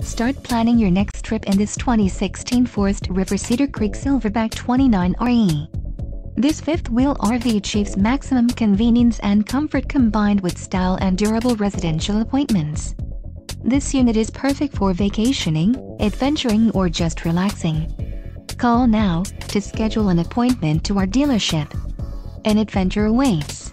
Start planning your next trip in this 2016 Forest River Cedar Creek Silverback 29RE. This fifth-wheel RV achieves maximum convenience and comfort combined with style and durable residential appointments. This unit is perfect for vacationing, adventuring, or just relaxing. Call now to schedule an appointment to our dealership. An adventure awaits.